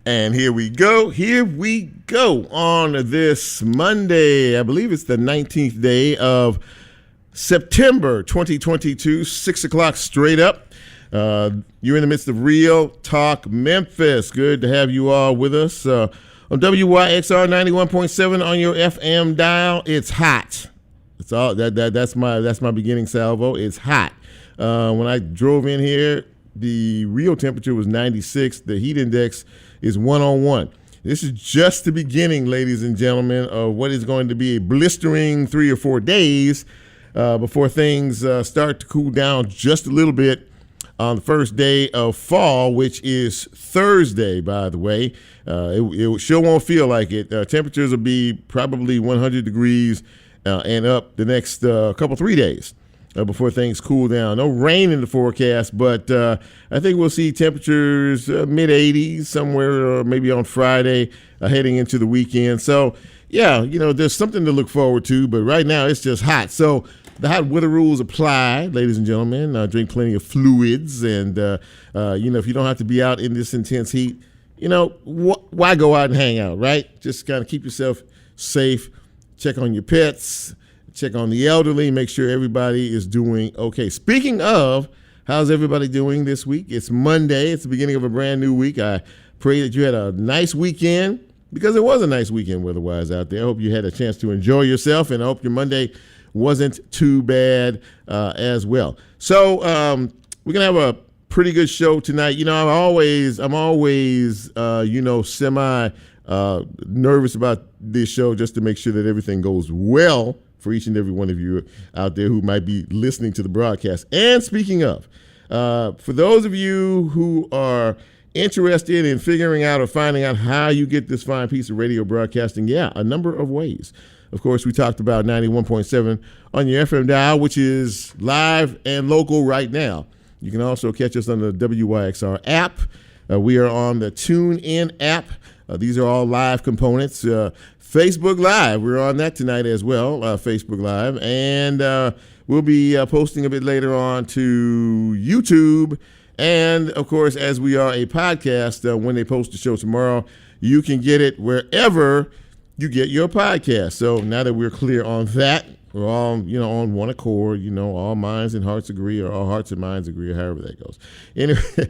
And here we go on this Monday. I believe it's the 19th day of September 2022, 6 o'clock straight up. You're in the midst of Real Talk Memphis. Good to have you all with us on WYXR 91.7 on your FM dial. It's hot. It's all that's my beginning salvo. It's hot. When I drove in here, the real temperature was 96. The heat index is 101. This is just the beginning, ladies and gentlemen, of what is going to be a blistering 3 or 4 days before things start to cool down just a little bit on the first day of fall, which is Thursday, by the way. It sure won't feel like it. Temperatures will be probably 100 degrees and up the next couple, 3 days. Before things cool down. No rain in the forecast, but I think we'll see temperatures mid-80s somewhere, maybe on Friday, heading into the weekend. So, yeah, there's something to look forward to, but right now it's just hot. So the hot weather rules apply, ladies and gentlemen. Drink plenty of fluids, and, if you don't have to be out in this intense heat, why go out and hang out, right? Just kind of keep yourself safe, check on your pets, check on the elderly, make sure everybody is doing okay. Speaking of, how's everybody doing this week? It's Monday. It's the beginning of a brand new week. I pray that you had a nice weekend, because it was a nice weekend weather-wise out there. I hope you had a chance to enjoy yourself, and I hope your Monday wasn't too bad as well. So we're going to have a pretty good show tonight. I'm always semi nervous about this show, just to make sure that everything goes well for each and every one of you out there who might be listening to the broadcast. And speaking of, for those of you who are interested in figuring out or finding out how you get this fine piece of radio broadcasting, a number of ways. Of course, we talked about 91.7 on your FM dial, which is live and local right now. You can also catch us on the WYXR app. We are on the TuneIn app. These are all live components. Facebook Live, we're on that tonight as well, Facebook Live. And we'll be posting a bit later on to YouTube. And, of course, as we are a podcast, when they post the show tomorrow, you can get it wherever you get your podcast. So now that we're clear on that, we're all, on one accord, all minds and hearts agree, or all hearts and minds agree, or however that goes. Anyway,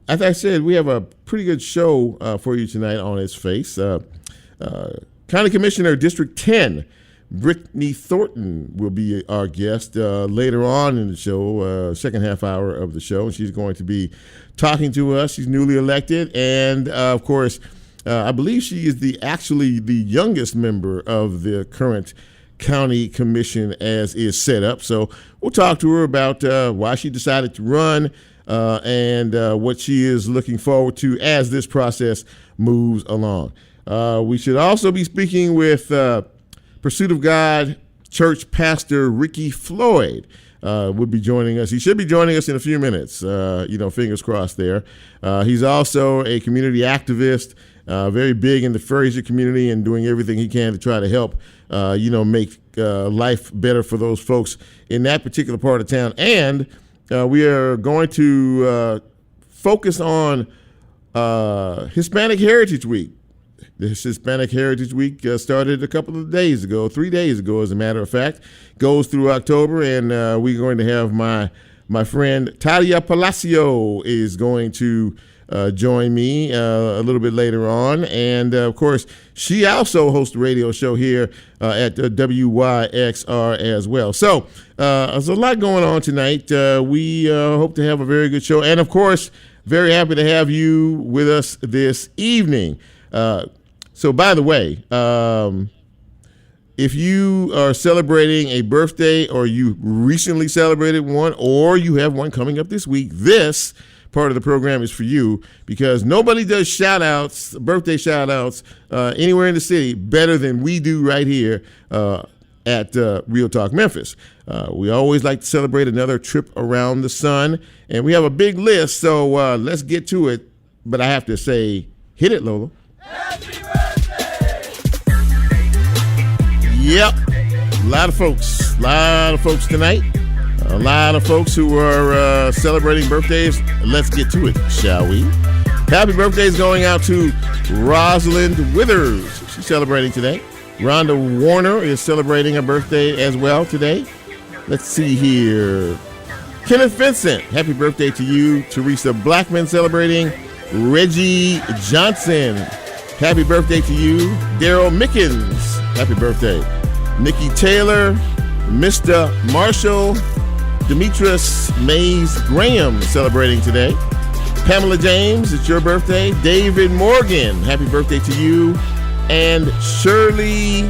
as I said, we have a pretty good show for you tonight on its face. County Commissioner District 10, Britney Thornton, will be our guest later on in the show, second half hour of the show. She's going to be talking to us. She's newly elected, and of course, I believe she is actually the youngest member of the current county commission as is set up. So we'll talk to her about why she decided to run and what she is looking forward to as this process moves along. We should also be speaking with Pursuit of God Church Pastor Ricky Floyd. Will be joining us. He should be joining us in a few minutes. Fingers crossed there. He's also a community activist, very big in the Fraser community, and doing everything he can to try to help, make life better for those folks in that particular part of town. And we are going to focus on Hispanic Heritage Week. This Hispanic Heritage Week started a couple of days ago, 3 days ago, as a matter of fact. Goes through October, and we're going to have my friend Talia Palacio is going to join me a little bit later on. And, of course, she also hosts a radio show here at WYXR as well. So there's a lot going on tonight. We hope to have a very good show. And, of course, very happy to have you with us this evening. So, by the way, if you are celebrating a birthday, or you recently celebrated one, or you have one coming up this week, this part of the program is for you, because nobody does shout-outs, birthday shout-outs, anywhere in the city better than we do right here at Real Talk Memphis. We always like to celebrate another trip around the sun, and we have a big list, so let's get to it. But I have to say, hit it, Lola. Happy birthday! Yep, a lot of folks tonight. A lot of folks who are celebrating birthdays. Let's get to it, shall we? Happy birthday is going out to Rosalind Withers. She's celebrating today. Rhonda Warner is celebrating her birthday as well today. Let's see here. Kenneth Vincent, happy birthday to you. Teresa Blackman celebrating. Reggie Johnson, happy birthday to you. Daryl Mickens, happy birthday. Nikki Taylor, Mr. Marshall, Demetrius Mays Graham celebrating today. Pamela James, it's your birthday. David Morgan, happy birthday to you. And Shirley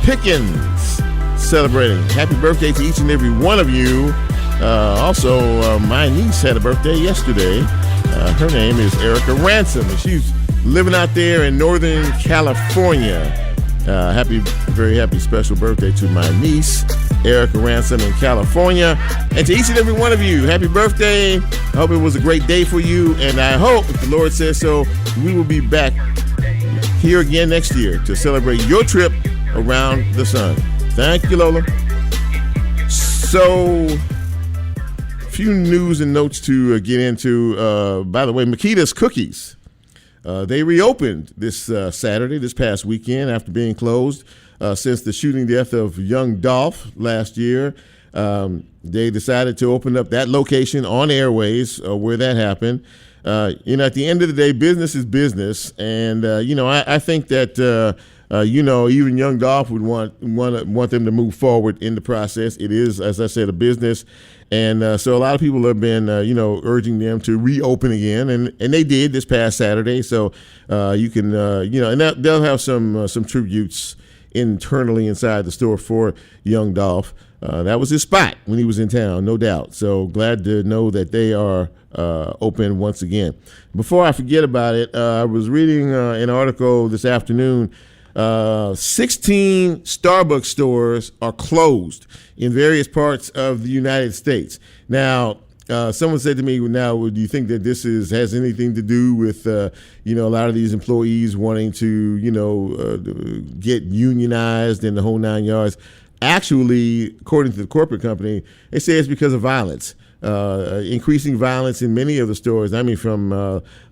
Pickens celebrating. Happy birthday to each and every one of you. Also, my niece had a birthday yesterday. Her name is Erica Ransom, and she's living out there in Northern California. Very happy special birthday to my niece, Erica Ransom in California. And to each and every one of you, happy birthday. I hope it was a great day for you, and I hope, if the Lord says so, we will be back here again next year to celebrate your trip around the sun. Thank you, Lola. So, few news and notes to get into. By the way, Makita's Cookies. They reopened this Saturday, this past weekend, after being closed since the shooting death of young Dolph last year. They decided to open up that location on Airways where that happened. At the end of the day, business is business. And, I think that, even young Dolph would want them to move forward in the process. It is, as I said, a business. And so a lot of people have been, urging them to reopen again, and they did this past Saturday. So you can, and they'll have some tributes internally inside the store for young Dolph. That was his spot when he was in town, no doubt. So glad to know that they are open once again. Before I forget about it, I was reading an article this afternoon. 16 Starbucks stores are closed in various parts of the United States. Now, someone said to me, "Now, do you think that this has anything to do with a lot of these employees wanting to get unionized and the whole nine yards?" Actually, according to the corporate company, they say it's because of violence. Increasing violence in many of the stores. I mean, from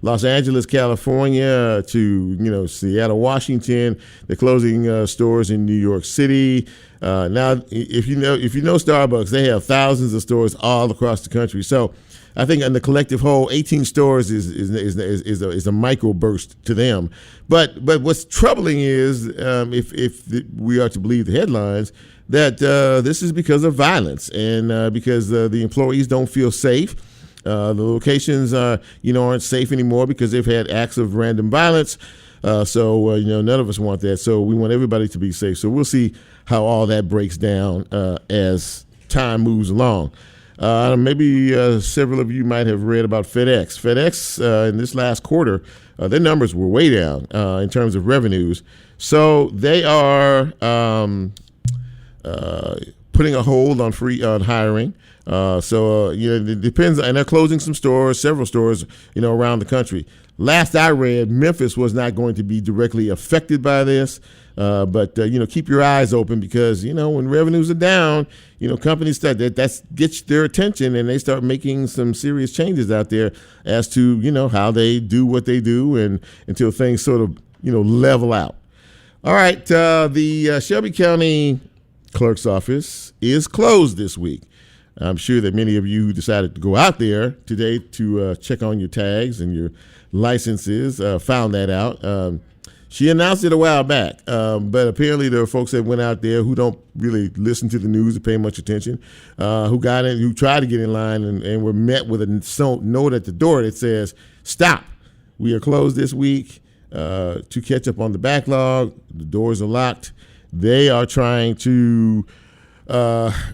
Los Angeles, California to Seattle, Washington. They're closing stores in New York City. Now, if you know Starbucks, they have thousands of stores all across the country. So, I think in the collective whole, 18 stores is a microburst to them. But what's troubling is if we are to believe the headlines, that this is because of violence and because the employees don't feel safe. The locations, aren't safe anymore because they've had acts of random violence. So none of us want that. So we want everybody to be safe. So we'll see how all that breaks down as time moves along. Maybe several of you might have read about FedEx. FedEx in this last quarter, their numbers were way down in terms of revenues. So they are putting a hold on hiring. It depends, and they're closing some stores, several stores, around the country. Last I read, Memphis was not going to be directly affected by this, but keep your eyes open because when revenues are down, companies start that gets their attention and they start making some serious changes out there as to how they do what they do and until things sort of level out. All right, the Shelby County Clerk's office is closed this week. I'm sure that many of you who decided to go out there today to check on your tags and your licenses found that out. She announced it a while back, but apparently there are folks that went out there who don't really listen to the news or pay much attention, who tried to get in line and were met with a note at the door that says, "Stop, we are closed this week to catch up on the backlog. The doors are locked." They are trying to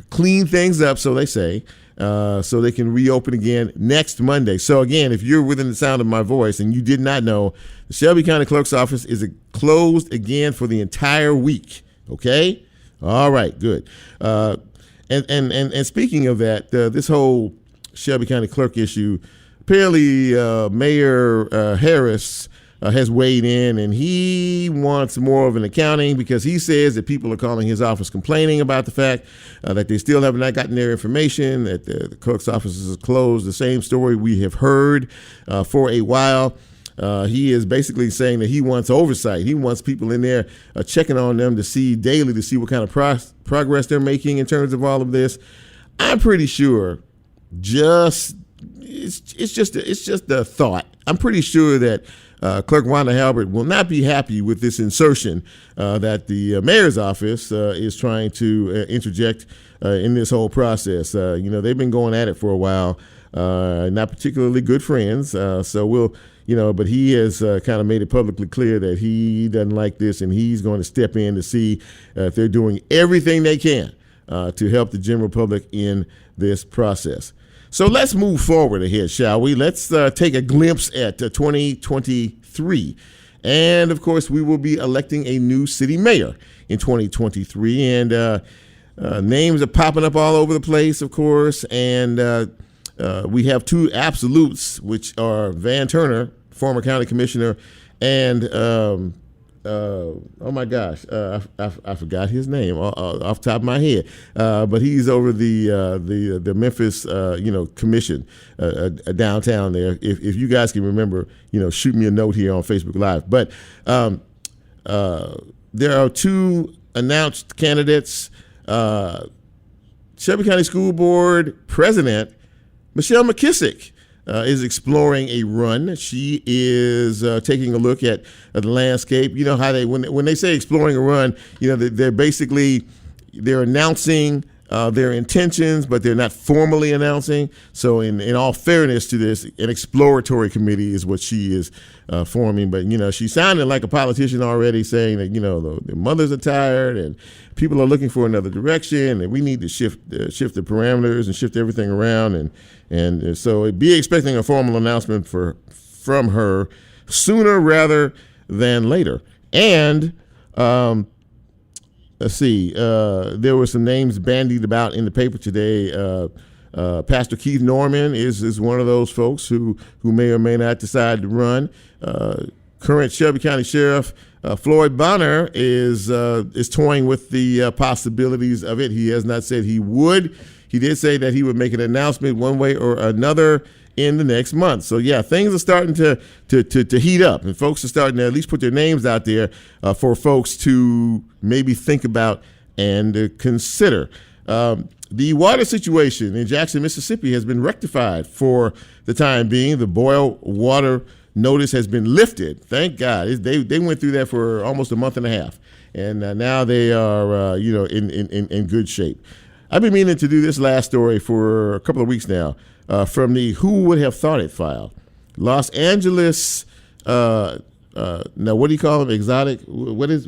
clean things up, so they say, so they can reopen again next Monday. So again, if you're within the sound of my voice and you did not know, the Shelby County Clerk's office is closed again for the entire week. Okay? All right, good. And speaking of that, this whole Shelby County Clerk issue, apparently Mayor Harris has weighed in, and he wants more of an accounting because he says that people are calling his office complaining about the fact that they still have not gotten their information, that the clerk's office is closed. The same story we have heard for a while. He is basically saying that he wants oversight. He wants people in there checking on them to see daily to see what kind of progress they're making in terms of all of this. I'm pretty sure it's just a thought. I'm pretty sure that Clerk Wanda Halbert will not be happy with this insertion that the mayor's office is trying to interject in this whole process. They've been going at it for a while, not particularly good friends. So but he has kind of made it publicly clear that he doesn't like this, and he's going to step in to see if they're doing everything they can to help the general public in this process. So let's move forward ahead, shall we? Let's take a glimpse at 2023. And, of course, we will be electing a new city mayor in 2023. And names are popping up all over the place, of course. And we have two absolutes, which are Van Turner, former county commissioner, and oh my gosh, I forgot his name off the top of my head. But he's over the Memphis commission downtown there. If you guys can remember, shoot me a note here on Facebook Live. But there are two announced candidates. Shelby County School Board President Michelle McKissick is exploring a run. She is taking a look at the landscape. You know how when they say exploring a run, they're announcing their intentions, but they're not formally announcing. So in all fairness to this, an exploratory committee is what she is forming. But, she sounded like a politician already, saying that, the mothers are tired and people are looking for another direction, and we need to shift the parameters and shift everything around. And so be expecting a formal announcement from her sooner rather than later. And let's see, there were some names bandied about in the paper today. Pastor Keith Norman is one of those folks who may or may not decide to run. Current Shelby County Sheriff Floyd Bonner is toying with the possibilities of it. He has not said he would. He did say that he would make an announcement one way or another in the next month. So yeah, things are starting to heat up, and folks are starting to at least put their names out there for folks to maybe think about and consider. The water situation in Jackson, Mississippi has been rectified for the time being. The boil water notice has been lifted. Thank God. They went through that for almost a month and a half, and now they are in good shape. I've been meaning to do this last story for a couple of weeks now, from the Who Would Have Thought It file. Los Angeles, now what do you call them? Exotic? What is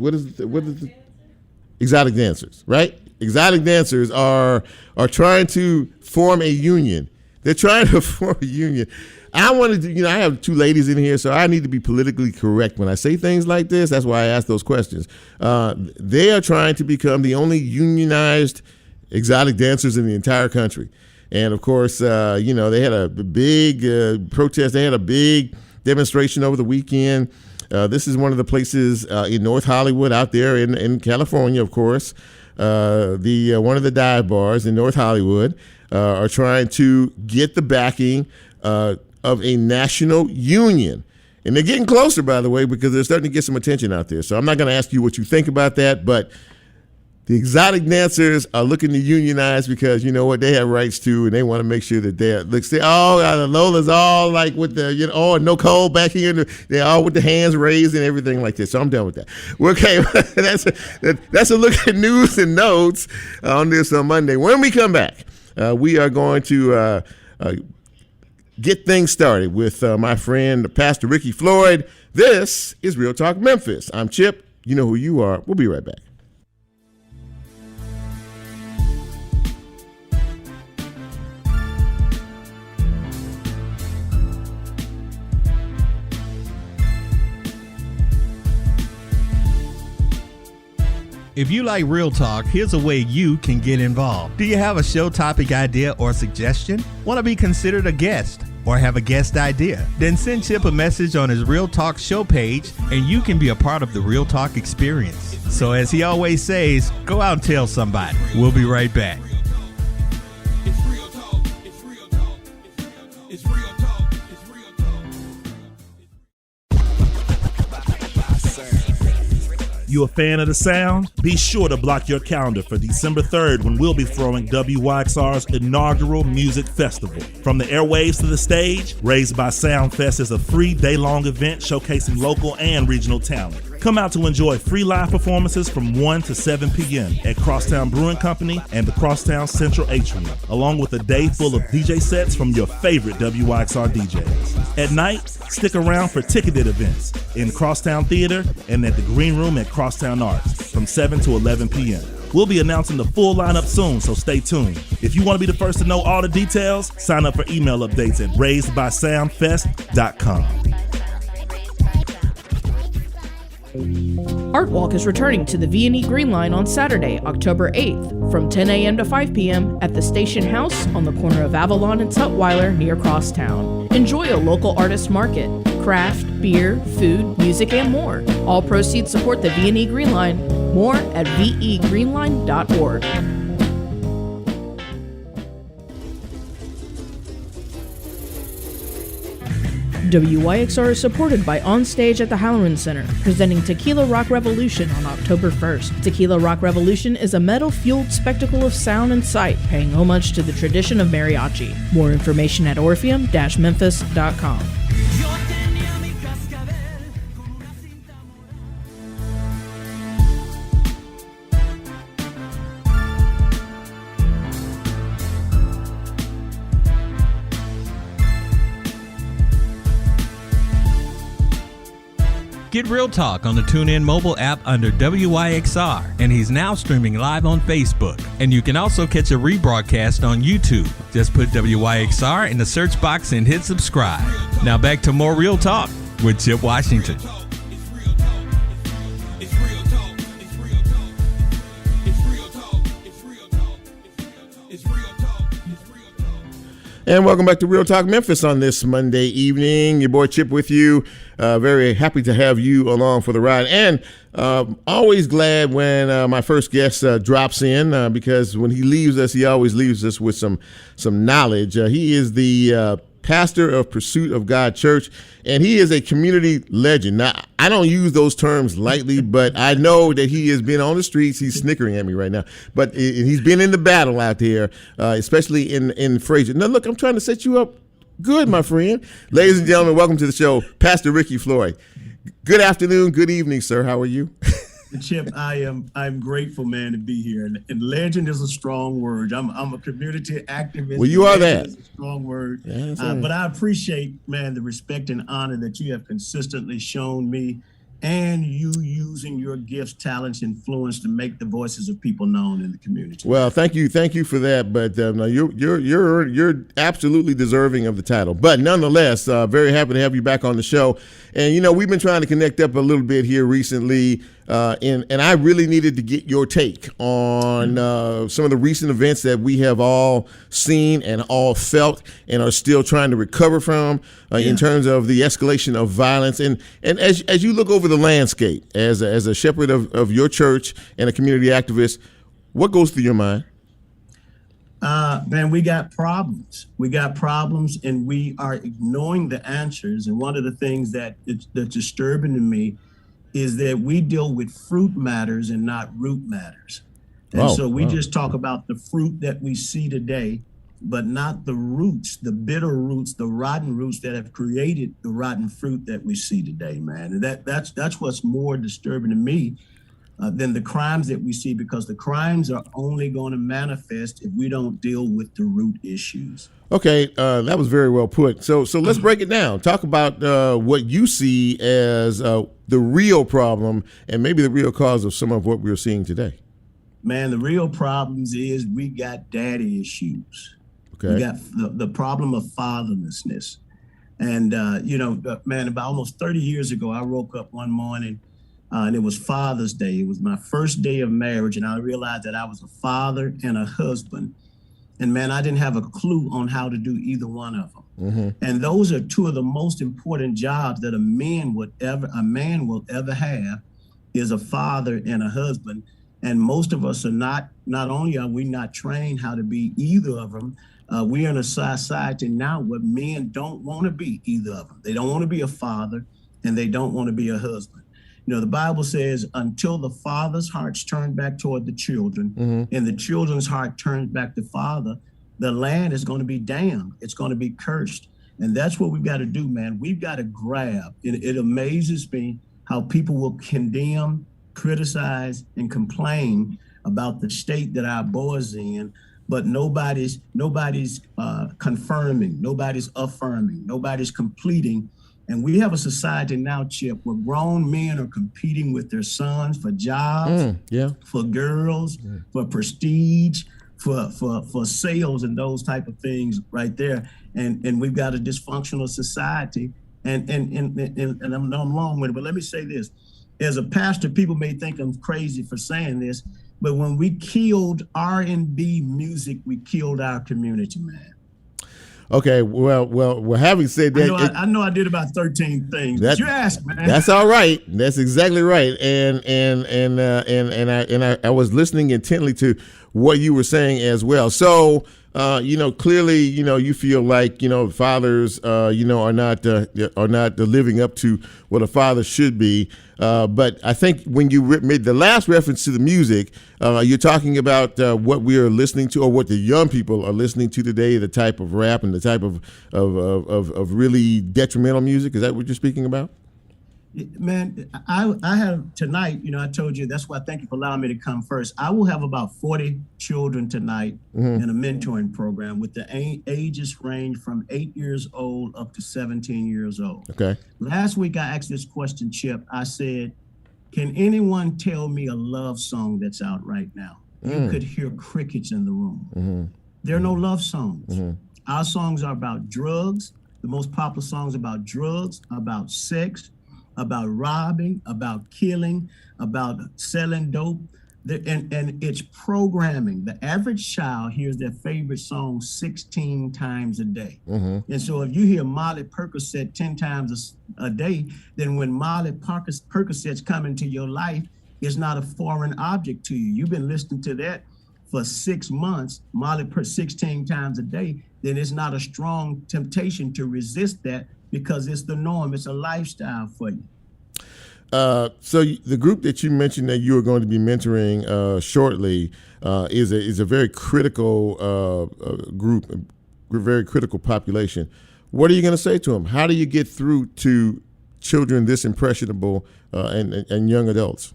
exotic dancers, right? Exotic dancers are trying to form a union. They're trying to form a union. I wanted to, I have two ladies in here, so I need to be politically correct when I say things like this. That's why I ask those questions. They are trying to become the only unionized exotic dancers in the entire country. And of course, they had a big protest. They had a big demonstration over the weekend. This is one of the places in North Hollywood out there in California, of course. One of the dive bars in North Hollywood are trying to get the backing of a national union. And they're getting closer, by the way, because they're starting to get some attention out there. So I'm not going to ask you what you think about that, but the exotic dancers are looking to unionize because you know what, they have rights too, and they want to make sure that they're. Look, see, the Lola's all like with the no cold back here. They're all with the hands raised and everything like this. So I'm done with that. Okay, that's a look at news and notes on this on Monday. When we come back, we are going to get things started with my friend Pastor Ricky Floyd. This is Real Talk Memphis. I'm Chip. You know who you are. We'll be right back. If you like Real Talk, here's a way you can get involved. Do you have a show topic idea or suggestion? Want to be considered a guest or have a guest idea? Then send Chip a message on his Real Talk show page and you can be a part of the Real Talk experience. So as he always says, go out and tell somebody. We'll be right back. you a fan of the sound? Be sure to block your calendar for December 3rd when we'll be throwing WYXR's inaugural music festival. From the airwaves to the stage, Raised by Sound Fest is a free day-long event showcasing local and regional talent. Come out to enjoy free live performances from 1 to 7 p.m. at Crosstown Brewing Company and the Crosstown Central Atrium, along with a day full of DJ sets from your favorite WYXR DJs. At night, stick around for ticketed events in Crosstown Theater and at the Green Room at Crosstown Arts from 7 to 11 p.m. We'll be announcing the full lineup soon, so stay tuned. If you want to be the first to know all the details, sign up for email updates at raisedbysoundfest.com. Art Walk is returning to the V&E Green Line on Saturday, October 8th, from 10 a.m. to 5 p.m. at the Station House on the corner of Avalon and Tutwiler near Crosstown. Enjoy a local artist market, craft, beer, food, music, and more. All proceeds support the V&E Green Line. More at vegreenline.org. WYXR is supported by Onstage at the Halloran Center, presenting Tequila Rock Revolution on October 1st. Tequila Rock Revolution is a metal-fueled spectacle of sound and sight, paying homage to the tradition of mariachi. More information at orpheum-memphis.com. Get Real Talk on the TuneIn mobile app under WYXR, and he's now streaming live on Facebook. And you can also catch a rebroadcast on YouTube. Just put WYXR in the search box and hit subscribe. Now back to more Real Talk with Chip Washington. And welcome back to Real Talk Memphis on this Monday evening. Your boy Chip with you. Very happy to have you along for the ride. And always glad when my first guest drops in because when he leaves us, he always leaves us with some knowledge. He is the pastor of Pursuit of God Church, and he is a community legend. Now, I don't use those terms lightly, but I know that he has been on the streets. He's snickering at me right now, but he's been in the battle out there, especially in Fraser. Now, look, I'm trying to set you up good, my friend. Ladies and gentlemen, welcome to the show, Pastor Ricky Floyd. Good afternoon, good evening, sir. How are you? Chip, I'm grateful, man, to be here. And legend is a strong word. I'm a community activist. Well, you are that. Is a strong word. Yeah, but I appreciate, man, the respect and honor that you have consistently shown me, and you using your gifts, talents, influence to make the voices of people known in the community. Well, thank you for that. But no, you're absolutely deserving of the title. But nonetheless, very happy to have you back on the show. And you know, we've been trying to connect up a little bit here recently, and I really needed to get your take on some of the recent events that we have all seen and all felt and are still trying to recover from in terms of the escalation of violence. And as you look over the landscape as a shepherd of your church and a community activist, what goes through your mind? Man, we got problems. And we are ignoring the answers. And one of the things that's disturbing to me is that we deal with fruit matters and not root matters. And so we just talk about the fruit that we see today, but not the roots, the bitter roots, the rotten roots that have created the rotten fruit that we see today, man. And that's what's more disturbing to me than the crimes that we see, because the crimes are only going to manifest if we don't deal with the root issues. Okay, that was very well put. So let's break it down. Talk about what you see as the real problem and maybe the real cause of some of what we're seeing today. Man, the real problems is we got daddy issues. Okay. We got the problem of fatherlessness. And, man, about almost 30 years ago, I woke up one morning and it was Father's Day. It was my first day of marriage, and I realized that I was a father and a husband. And man, I didn't have a clue on how to do either one of them. Mm-hmm. And those are two of the most important jobs that a man will ever have, is a father and a husband. And most of us are not only are we not trained how to be either of them, we're in a society now where men don't want to be either of them. They don't want to be a father and they don't want to be a husband. The Bible says, until the father's hearts turn back toward the children and the children's heart turns back to father, the land is going to be damned. It's going to be cursed. And that's what we've got to do, man. We've got to grab. It amazes me how people will condemn, criticize, and complain about the state that our boys in, but nobody's confirming, nobody's affirming, nobody's completing. And we have a society now, Chip, where grown men are competing with their sons for jobs, for girls, for prestige, for sales and those type of things right there. And we've got a dysfunctional society. And I'm long with it, but let me say this. As a pastor, people may think I'm crazy for saying this, but when we killed R&B music, we killed our community, man. Okay, well. Having said that, I know I did about 13 things. But you asked, man. That's all right. That's exactly right. And I was listening intently to what you were saying as well. So, clearly, you feel like fathers, are not living up to what a father should be. But I think when you made the last reference to the music, you're talking about what we are listening to, or what the young people are listening to today, the type of rap and the type of really detrimental music. Is that what you're speaking about? Man, I have tonight, I told you, that's why thank you for allowing me to come first. I will have about 40 children tonight in a mentoring program with the ages range from 8 years old up to 17 years old. Okay. Last week, I asked this question, Chip. I said, can anyone tell me a love song that's out right now? You could hear crickets in the room. There are no love songs. Our songs are about drugs. The most popular songs about drugs, about sex, about robbing, about killing, about selling dope, and it's programming. The average child hears their favorite song 16 times a day. And so if you hear Molly Percocet 10 times a day, then when Molly Percocets come into your life, it's not a foreign object to you. You've been listening to that for 6 months, Molly 16 times a day, then it's not a strong temptation to resist that, because it's the norm. It's a lifestyle for you. So the group that you mentioned that you are going to be mentoring shortly is a very critical group, a very critical population. What are you going to say to them? How do you get through to children this impressionable and young adults?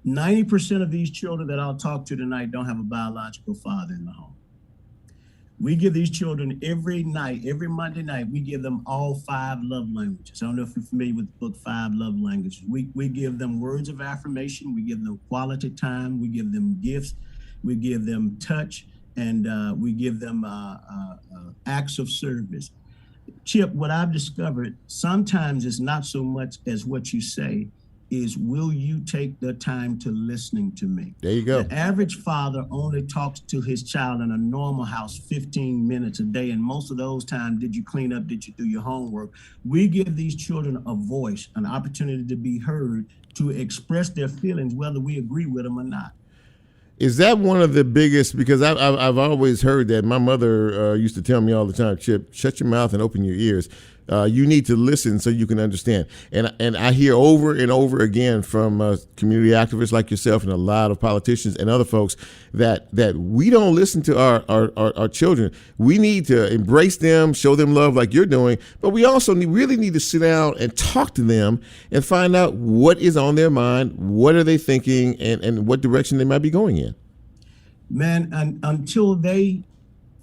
90% of these children that I'll talk to tonight don't have a biological father in the home. We give these children every Monday night, we give them all 5 love languages. I don't know if you're familiar with the book 5 Love Languages. We give them words of affirmation. We give them quality time. We give them gifts. We give them touch, and we give them acts of service. Chip, what I've discovered, sometimes it's not so much as what you say, is will you take the time to listening to me? There you go. The average father only talks to his child in a normal house 15 minutes a day, and most of those times, did you clean up? Did you do your homework? We give these children a voice, an opportunity to be heard, to express their feelings, whether we agree with them or not. Is that one of the biggest, because I've always heard that. My mother used to tell me all the time, Chip, shut your mouth and open your ears. You need to listen so you can understand. And I hear over and over again from community activists like yourself and a lot of politicians and other folks that we don't listen to our children. We need to embrace them, show them love like you're doing, but we also really need to sit down and talk to them and find out what is on their mind, what are they thinking, and what direction they might be going in. Man, until they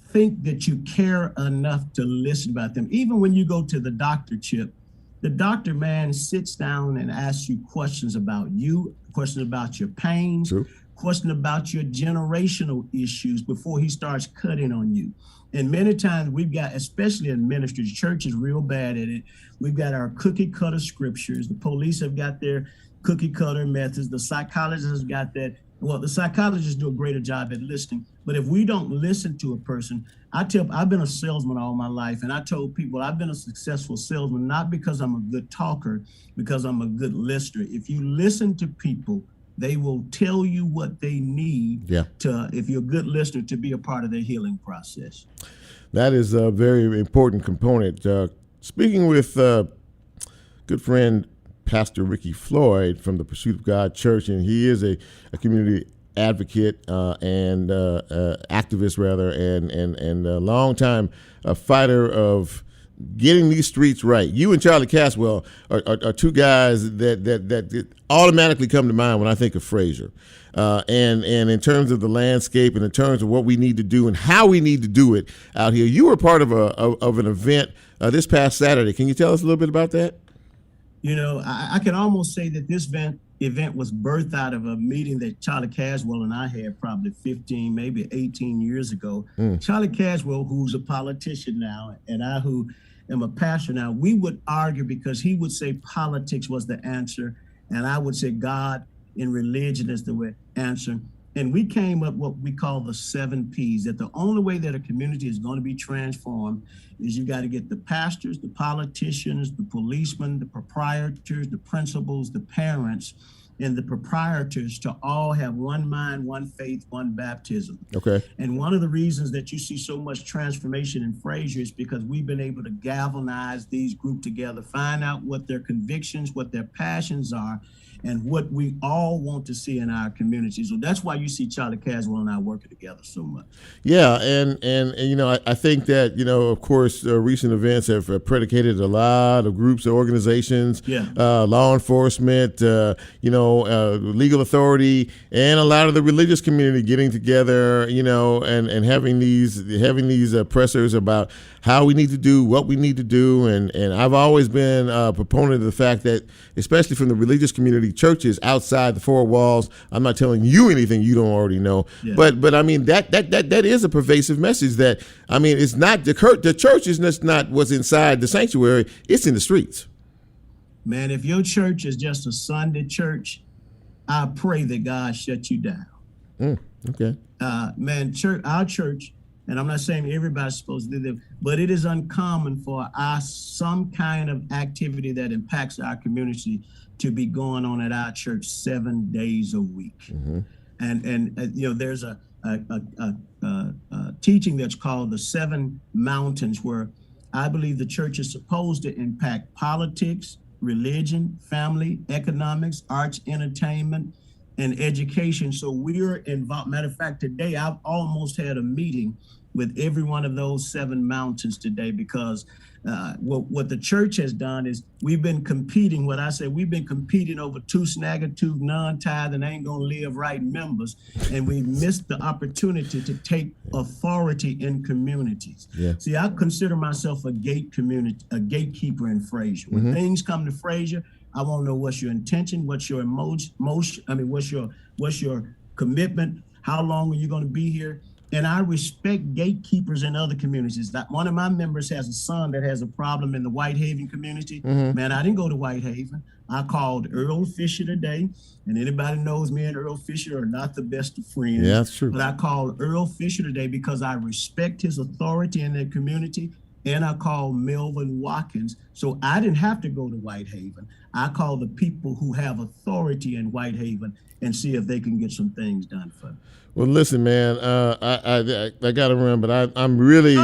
think that you care enough to listen about them. Even when you go to the doctor, Chip, the doctor, man, sits down and asks you questions about you, questions about your pains, questions about your generational issues before he starts cutting on you. And many times we've got, especially in ministry, the church is real bad at it. We've got our cookie cutter scriptures. The police have got their cookie cutter methods. The psychologists have got that. Well, the psychologists do a greater job at listening, but if we don't listen to a person, I've been a salesman all my life, and I told people I've been a successful salesman, not because I'm a good talker, because I'm a good listener. If you listen to people, they will tell you what they need if you're a good listener, to be a part of their healing process. That is a very important component. Speaking with good friend Pastor Ricky Floyd from the Pursuit of God Church, and he is a community advocate and activist, rather, and a longtime fighter of getting these streets right. You and Charlie Caswell are two guys that automatically come to mind when I think of Frazier. And in terms of the landscape and in terms of what we need to do and how we need to do it out here, you were part of an event this past Saturday. Can you tell us a little bit about that? You know, I can almost say that this event was birthed out of a meeting that Charlie Caswell and I had probably 15, maybe 18 years ago. Charlie Caswell, who's a politician now, and I, who am a pastor now, we would argue because he would say politics was the answer, and I would say God and religion is the answer. And we came up what we call the 7 Ps, that the only way that a community is going to be transformed is you got to get the pastors, the politicians, the policemen, the proprietors, the principals, the parents, and the proprietors to all have one mind, one faith, one baptism. Okay. And one of the reasons that you see so much transformation in Frazier is because we've been able to galvanize these groups together, find out what their convictions, what their passions are, and what we all want to see in our community. So that's why you see Charlie Caswell and I working together so much. Yeah, and you know, I think that, you know, of course, recent events have predicated a lot of groups and organizations, law enforcement, you know, legal authority, and a lot of the religious community getting together, you know, and having these pressers about how we need to do, what we need to do, and I've always been a proponent of the fact that, especially from the religious community, churches outside the 4 walls, I'm not telling you anything you don't already know, but I mean that is a pervasive message. That, I mean, it's not the church is just not what's inside the sanctuary; it's in the streets. Man, if your church is just a Sunday church, I pray that God shut you down. Okay. Man, our church, and I'm not saying everybody's supposed to do that, but it is uncommon for some kind of activity that impacts our community to be going on at our church 7 days a week. Mm-hmm. And you know, there's a teaching that's called the 7 Mountains, where I believe the church is supposed to impact politics, religion, family, economics, arts, entertainment, and education. So we're involved. Matter of fact, today I've almost had a meeting with every one of those 7 mountains today, because what the church has done is we've been competing. What I say, we've been competing over 2 snagger-tooth, non-tithe, and ain't gonna live right members, and we missed the opportunity to take authority in communities. Yeah. See, I consider myself a gatekeeper in Frazier. When things come to Frazier, I want to know what's your intention, what's your emotion. I mean, what's your commitment? How long are you going to be here? And I respect gatekeepers in other communities. One of my members has a son that has a problem in the Whitehaven community. Man, I didn't go to Whitehaven. I called Earl Fisher today, and anybody knows me and Earl Fisher are not the best of friends. Yeah, that's true. But I called Earl Fisher today because I respect his authority in that community, and I called Melvin Watkins. So I didn't have to go to Whitehaven. I called the people who have authority in Whitehaven and see if they can get some things done for me. Well, listen, man, I got to run, but I'm really,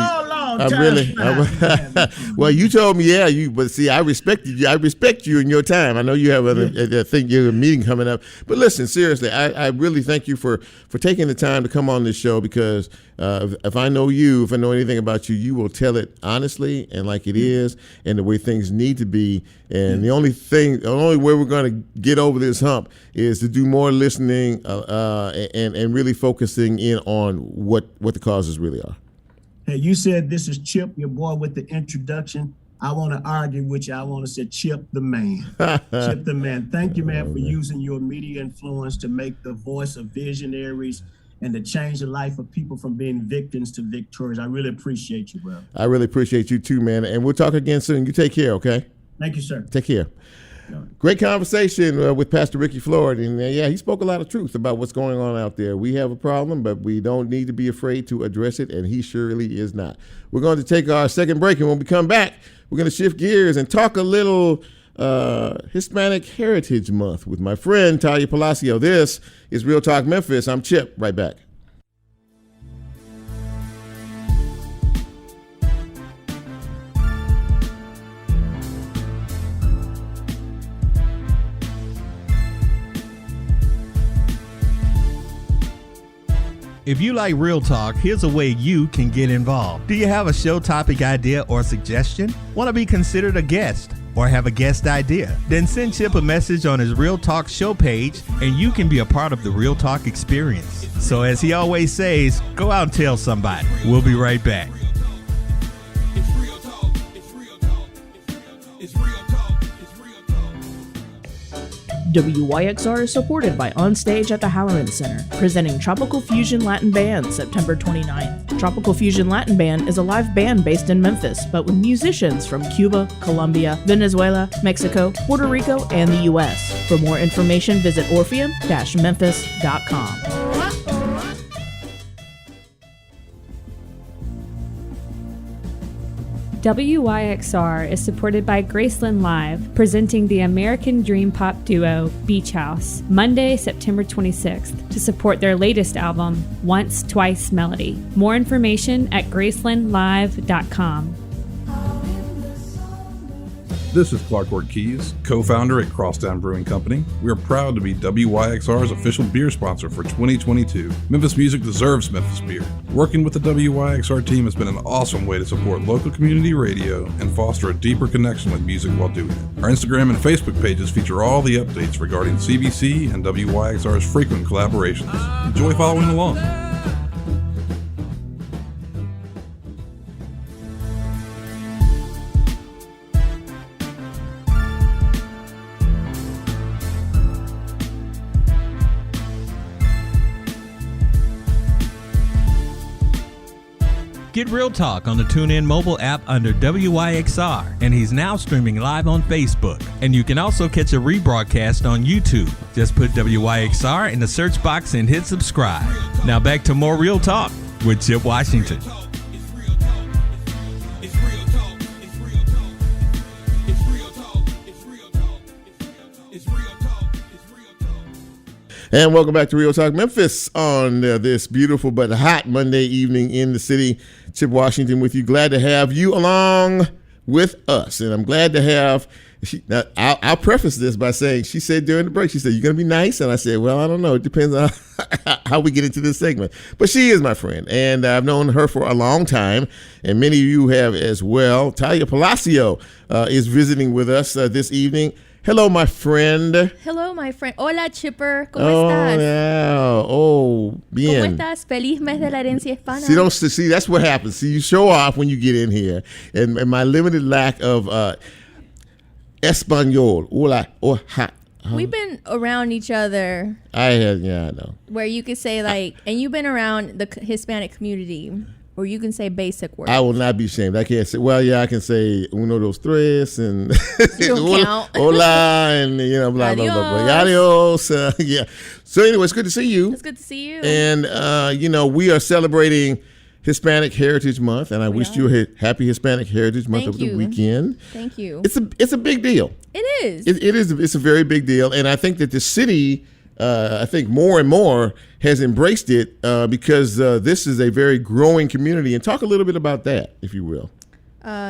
well, you told me, but see, I respect you. I respect you in your time. I know you have I think you have a meeting coming up, but listen, seriously, I really thank you for taking the time to come on this show, because if I know you, if I know anything about you, you will tell it honestly and like it is, and the way things need to be. And the only way we're going to get over this hump is to do more listening and really focusing in on what the causes really are. Hey, you said this is Chip, your boy, with the introduction. I want to argue with you. I want to say Chip the man. Chip the man. Thank you, man, for using your media influence to make the voice of visionaries and to change the life of people from being victims to victorious. I really appreciate you, bro. I really appreciate you too, man. And we'll talk again soon. You take care, okay? Thank you, sir. Take care. Great conversation with Pastor Ricky Floyd, and he spoke a lot of truth about what's going on out there. We have a problem, but we don't need to be afraid to address it, and he surely is not. We're going to take our second break, and when we come back, we're going to shift gears and talk a little Hispanic Heritage Month with my friend Talia Palacio. This is Real Talk Memphis. I'm Chip. Right back. If you like Real Talk, here's a way you can get involved. Do you have a show topic idea or suggestion? Want to be considered a guest or have a guest idea? Then send Chip a message on his Real Talk show page and you can be a part of the Real Talk experience. So as he always says, go out and tell somebody. We'll be right back. WYXR is supported by Onstage at the Halloran Center, presenting Tropical Fusion Latin Band September 29th. Tropical Fusion Latin Band is a live band based in Memphis, but with musicians from Cuba, Colombia, Venezuela, Mexico, Puerto Rico, and the U.S. For more information, visit orpheum-memphis.com. WYXR is supported by Graceland Live, presenting the American Dream Pop duo Beach House, Monday, September 26th, to support their latest album, Once, Twice, Melody. More information at gracelandlive.com. This is Clark Ortiz, co-founder at Crosstown Brewing Company. We are proud to be WYXR's official beer sponsor for 2022. Memphis music deserves Memphis beer. Working with the WYXR team has been an awesome way to support local community radio and foster a deeper connection with music while doing it. Our Instagram and Facebook pages feature all the updates regarding CBC and WYXR's frequent collaborations. Enjoy following along. Get Real Talk on the TuneIn mobile app under WYXR, and he's now streaming live on Facebook. And you can also catch a rebroadcast on YouTube. Just put WYXR in the search box and hit subscribe. Now back to more Real Talk with Chip Washington. And welcome back to Real Talk Memphis on this beautiful but hot Monday evening in the city. Chip Washington with you. Glad to have you along with us. And I'm glad to have, I'll preface this by saying, she said during the break, she said, "You going to be nice?" And I said, well, I don't know. It depends on how we get into this segment. But she is my friend, and I've known her for a long time, and many of you have as well. Talia Palacio is visiting with us this evening. Hello, my friend. Hello, my friend. Hola, Chipper. ¿Cómo Oh, estás? yeah. Oh, bien. ¿Cómo estás? Feliz mes de la herencia hispana. See, that's what happens. See, you show off when you get in here. And my limited lack of Espanol. Hola. Oh, ha. We've been around each other. I know. Where you could say, like, and you've been around the Hispanic community, where you can say basic words. I will not be ashamed. I can't say, well, yeah, I can say uno, dos, tres, and You don't count. hola, and, blah, blah, blah, blah. Adios. Yeah. So anyway, it's good to see you. It's good to see you. And, we are celebrating Hispanic Heritage Month, and I wish you a happy Hispanic Heritage Month over the weekend. Thank you. It's a big deal. It is. It is. It's a very big deal, and I think that the city, I think more and more has embraced it because this is a very growing community. And talk a little bit about that, if you will.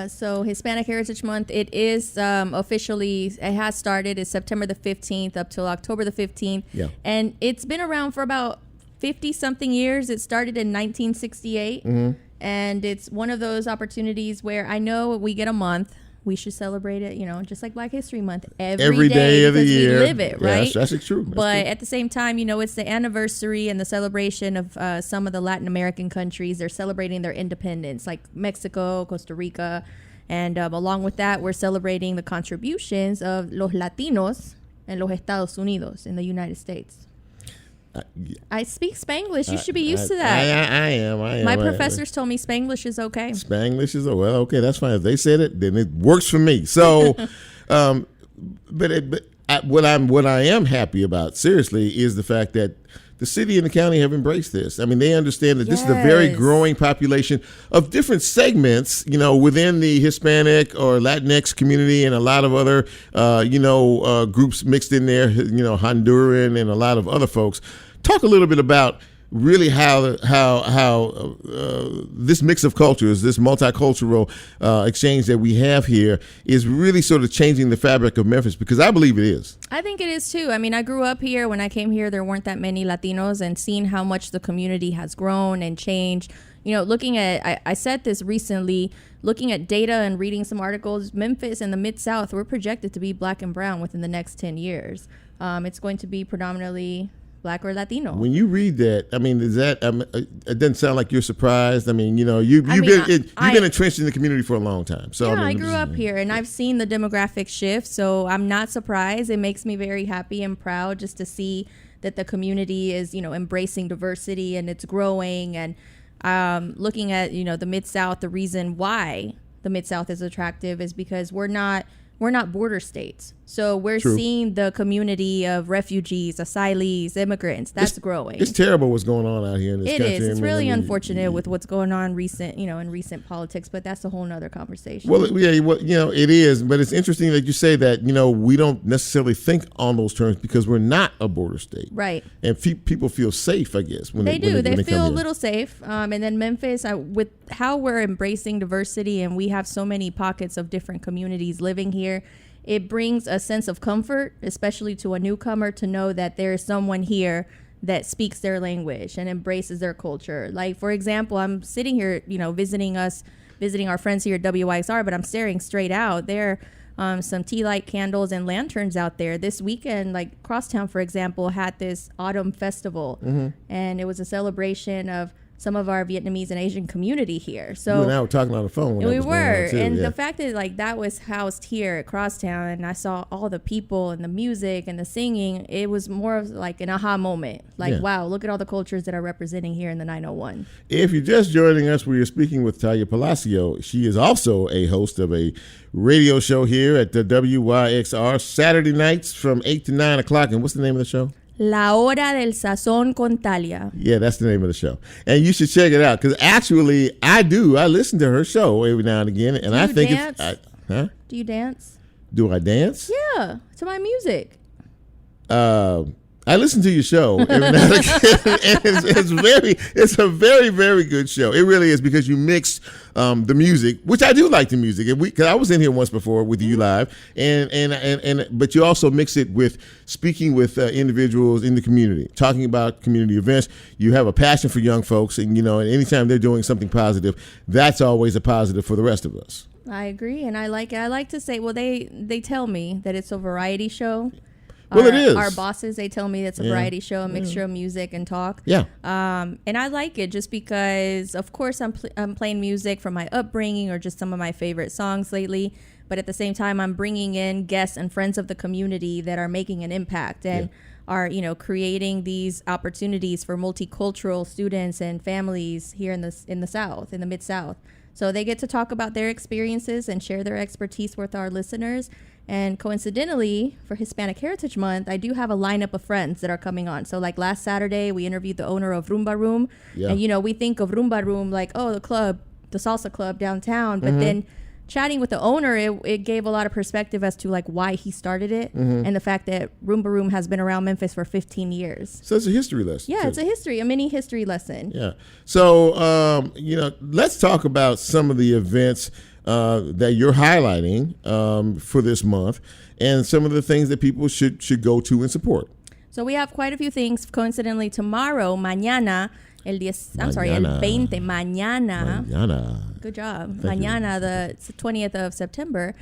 So Hispanic Heritage Month, it is officially, it has started. It's September the 15th up till October the 15th. Yeah. And it's been around for about 50-something years. It started in 1968. Mm-hmm. And it's one of those opportunities where I know we get a month. We should celebrate it, just like Black History Month every day of the year. We live it, right? Yes, that's true. But at the same time, it's the anniversary and the celebration of some of the Latin American countries. They're celebrating their independence, like Mexico, Costa Rica. And along with that, we're celebrating the contributions of los Latinos en los Estados Unidos, in the United States. I speak Spanglish. You should be used to that. I am. My professors told me Spanglish is okay. Spanglish is okay. That's fine. If they said it, then it works for me. So, what I am happy about, seriously, is the fact that the city and the county have embraced this. I mean, they understand that this is a very growing population of different segments, within the Hispanic or Latinx community, and a lot of other, groups mixed in there, Honduran and a lot of other folks. Talk a little bit about really how this mix of cultures, this multicultural exchange that we have here is really sort of changing the fabric of Memphis, because I believe it is. I think it is too. I mean, I grew up here. When I came here, there weren't that many Latinos, and seeing how much the community has grown and changed. You know, looking at, I said this recently, looking at data and reading some articles, Memphis and the Mid-South, we're projected to be black and brown within the next 10 years. It's going to be predominantly Black or Latino. When you read that, I mean, is that it doesn't sound like you're surprised. I mean, you know, you've been entrenched in the community for a long time. So yeah, I mean, I grew up here, and I've seen the demographic shift, so I'm not surprised. It makes me very happy and proud just to see that the community is, you know, embracing diversity and it's growing. And looking at, you know, the Mid-South, the reason why the Mid-South is attractive is because we're not border states. So we're seeing the community of refugees, asylees, immigrants. That's growing. It's terrible what's going on out here in this country. It is. It's really unfortunate with what's going on in recent politics, but that's a whole nother conversation. Well, yeah, you know, it is. But it's interesting that you say that, you know, we don't necessarily think on those terms because we're not a border state. Right. And people feel safe, I guess. When they do. They feel a in. little safe. And then Memphis, with how we're embracing diversity and we have so many pockets of different communities living here, it brings a sense of comfort, especially to a newcomer, to know that there is someone here that speaks their language and embraces their culture. Like, for example, I'm sitting here, you know, visiting our friends here at WYXR, but I'm staring straight out. There are some tea light candles and lanterns out there. This weekend, like Crosstown, for example, had this autumn festival, and it was a celebration of some of our Vietnamese and Asian community here. So you and I were talking on the phone. We were, and the fact that like that was housed here at Crosstown, and I saw all the people and the music and the singing, it was more of like an aha moment. Like, wow, look at all the cultures that are representing here in the 901. If you're just joining us, we are speaking with Talia Palacio. She is also a host of a radio show here at the WYXR Saturday nights from 8 to 9 o'clock. And what's the name of the show? La Hora del Sazón con Talia. Yeah, that's the name of the show. And you should check it out, because actually I listen to her show every now and again. And I think dance? Huh? Do you dance? Do I dance? Yeah, to my music. I listen to your show every now and again, and it's a very, very good show. It really is, because you mix the music, which I do like the music, and because I was in here once before with you live, but you also mix it with speaking with individuals in the community, talking about community events. You have a passion for young folks, and you know, and anytime they're doing something positive, that's always a positive for the rest of us. I agree, and I like it. I like to say, well, they tell me that it's a variety show. Well, it is. Our bosses, they tell me it's a variety show, a mixture of music and talk. Yeah. And I like it just because, of course, I'm playing music from my upbringing or just some of my favorite songs lately. But at the same time, I'm bringing in guests and friends of the community that are making an impact and are, you know, creating these opportunities for multicultural students and families here in the South, in the Mid-South. So they get to talk about their experiences and share their expertise with our listeners. And coincidentally, for Hispanic Heritage Month, I do have a lineup of friends that are coming on. So like last Saturday, we interviewed the owner of Rumba Room. Yeah. And, you know, we think of Rumba Room like, oh, the club, the salsa club downtown. But then chatting with the owner, it gave a lot of perspective as to like why he started it and the fact that Rumba Room has been around Memphis for 15 years. So it's a history lesson. Yeah, too. it's a mini history lesson. Yeah. So, you know, let's talk about some of the events that you're highlighting for this month and some of the things that people should go to and support. So we have quite a few things. Coincidentally, tomorrow, mañana, el 20, mañana. Good job. Mañana, the 20th of September,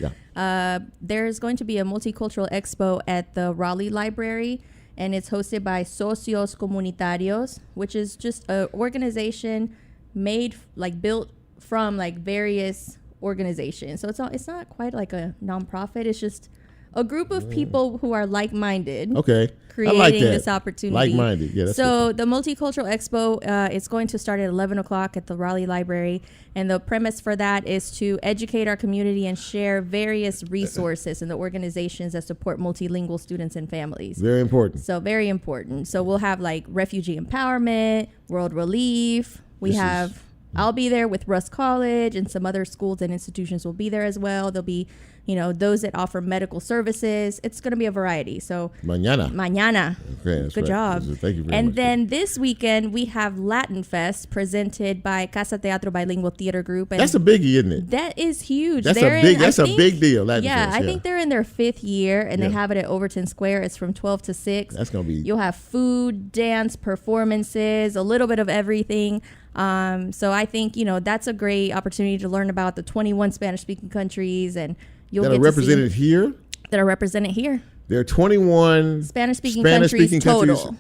there's going to be a multicultural expo at the Raleigh Library, and it's hosted by Socios Comunitarios, which is just an organization built from like various organizations. So it's not quite like a nonprofit. It's just a group of people who are like-minded. Okay. Creating this opportunity. Like-minded. Yeah. That's so good. The Multicultural Expo is going to start at 11 o'clock at the Raleigh Library. And the premise for that is to educate our community and share various resources and the organizations that support multilingual students and families. Very important. So very important. So we'll have like refugee empowerment, world relief. We have I'll be there with Russ College, and some other schools and institutions will be there as well. There'll be, those that offer medical services. It's going to be a variety. So Mañana. Okay, that's Good right. job. Thank you very much. And then this weekend we have Latin Fest presented by Casa Teatro Bilingual Theater Group. And that's a biggie, isn't it? that is huge. That's They're a big deal. Latin yeah, Fest, I think they're in their 5th year, and they have it at Overton Square. It's from 12 to 6. That's gonna be. You'll have food, dance, performances, a little bit of everything. So I think that's a great opportunity to learn about the 21 Spanish-speaking countries, and you'll that get are represented here. That are represented here. There are 21 Spanish-speaking countries total.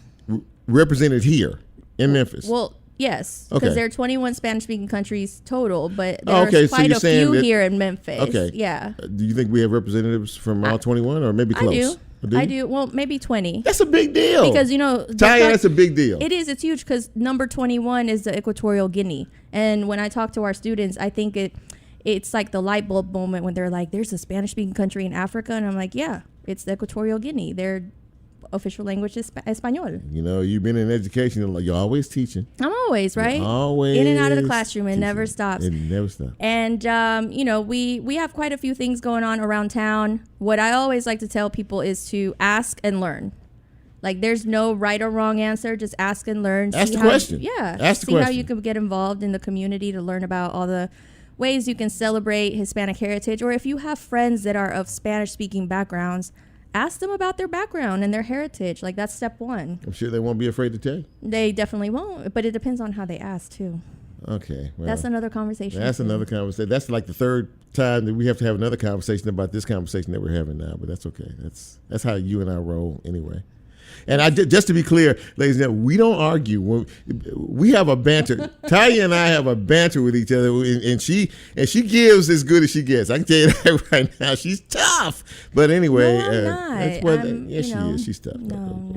Represented here in Memphis. Well, yes, because Okay. there are 21 Spanish-speaking countries total, but Oh, okay, there's so quite you're a saying few that- here in Memphis. Okay. Yeah. Do you think we have representatives from all 21, or maybe close? I do. Well, maybe 20. That's a big deal. Because, Talia, that's a big deal. It is. It's huge because number 21 is the Equatorial Guinea. And when I talk to our students, I think it's like the light bulb moment when they're like, there's a Spanish-speaking country in Africa. And I'm like, yeah, it's the Equatorial Guinea. Their official language is Espanol. You've been in education. You're always teaching. I'm always, right? You're always in and out of the classroom. It teaching. never stops. It never stops. And, we have quite a few things going on around town. What I always like to tell people is to ask and learn. Like, there's no right or wrong answer. Just ask and learn. Ask the question. Yeah. Ask the See how question. you can get involved in the community to learn about all the ways you can celebrate Hispanic heritage. Or if you have friends that are of Spanish-speaking backgrounds, ask them about their background and their heritage. Like, that's step one. I'm sure they won't be afraid to tell you. They definitely won't. But it depends on how they ask, too. Okay. Well, That's another conversation. That's another conversation. That's like the third time that we have to have another conversation about this conversation that we're having now. But that's okay. That's how you and I roll anyway. And just to be clear, ladies and gentlemen, we don't argue. We have a banter. Talia and I have a banter with each other, and she gives as good as she gets. I can tell you that right now. She's tough, but anyway, No, I'm not. that's what. I'm, She is. She's tough. No.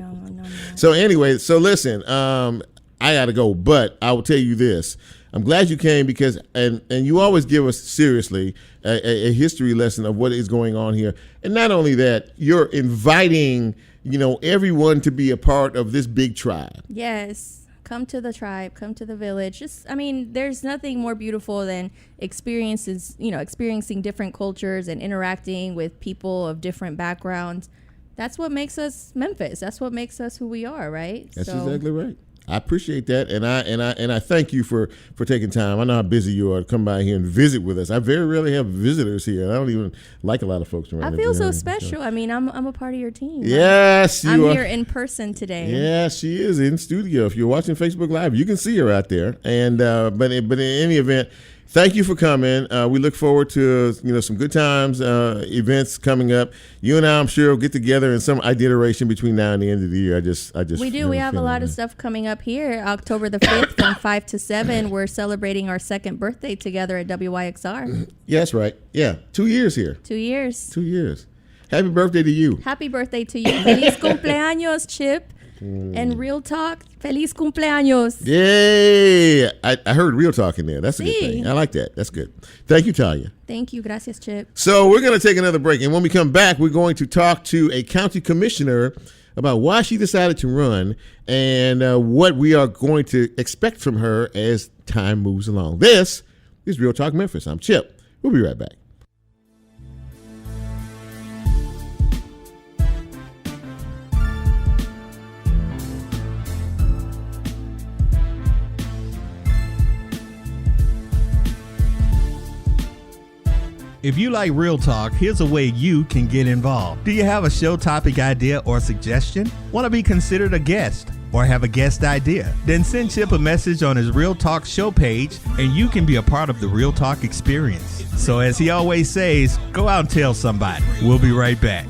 So anyway, listen. I gotta go, but I will tell you this. I'm glad you came because, and you always give us seriously a history lesson of what is going on here, and not only that, you're inviting everyone to be a part of this big tribe. Yes. Come to the tribe, come to the village. There's nothing more beautiful than experiencing different cultures and interacting with people of different backgrounds. That's what makes us Memphis. That's what makes us who we are, right? That's exactly right. I appreciate that, and I thank you for taking time. I know how busy you are to come by here and visit with us. I very rarely have visitors here. I don't even like a lot of folks around. I feel so special. I'm a part of your team. Yes, I'm here in person today. Yeah, she is in studio. If you're watching Facebook Live, you can see her out there. And but in any event, thank you for coming. We look forward to some good times, events coming up. You and I'm sure will get together in some iteration between now and the end of the year. I just we do. We have a lot of stuff coming up here. October the 5th from 5 to 7. We're celebrating our 2nd birthday together at WYXR. Yeah, that's right. Yeah, 2 years here. 2 years. 2 years. Happy birthday to you. Happy birthday to you. Feliz cumpleaños, Chip. And Real Talk, feliz cumpleaños. Yay! I heard real talk in there. That's a good thing. I like that. That's good. Thank you, Talia. Thank you. Gracias, Chip. So we're going to take another break. And when we come back, we're going to talk to a county commissioner about why she decided to run and what we are going to expect from her as time moves along. This is Real Talk Memphis. I'm Chip. We'll be right back. If you like Real Talk, here's a way you can get involved. Do you have a show topic idea or suggestion? Want to be considered a guest or have a guest idea? Then send Chip a message on his Real Talk show page and you can be a part of the Real Talk experience. So as he always says, go out and tell somebody. We'll be right back.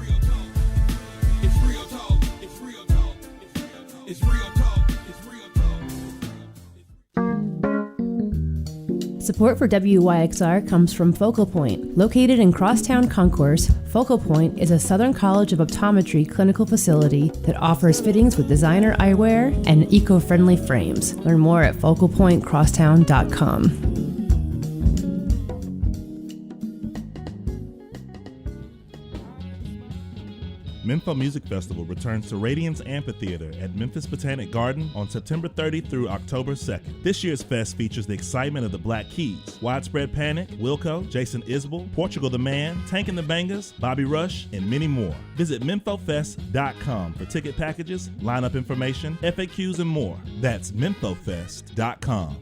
Support for WYXR comes from Focal Point. Located in Crosstown Concourse, Focal Point is a Southern College of Optometry clinical facility that offers fittings with designer eyewear and eco-friendly frames. Learn more at focalpointcrosstown.com. Memphis Music Festival returns to Radiance Amphitheater at Memphis Botanic Garden on September 30th through October 2nd. This year's fest features the excitement of the Black Keys, Widespread Panic, Wilco, Jason Isbell, Portugal the Man, Tank and the Bangers, Bobby Rush, and many more. Visit memphofest.com for ticket packages, lineup information, FAQs, and more. That's memphofest.com.